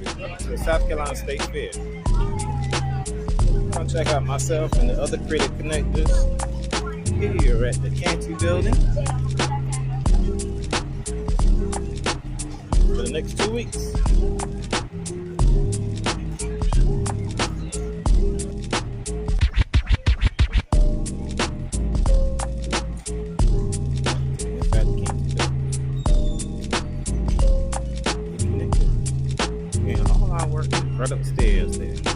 to the South Carolina State Fair. Come check out myself and the other Creative Connectors here at the Canty Building for the next 2 weeks. Right upstairs there.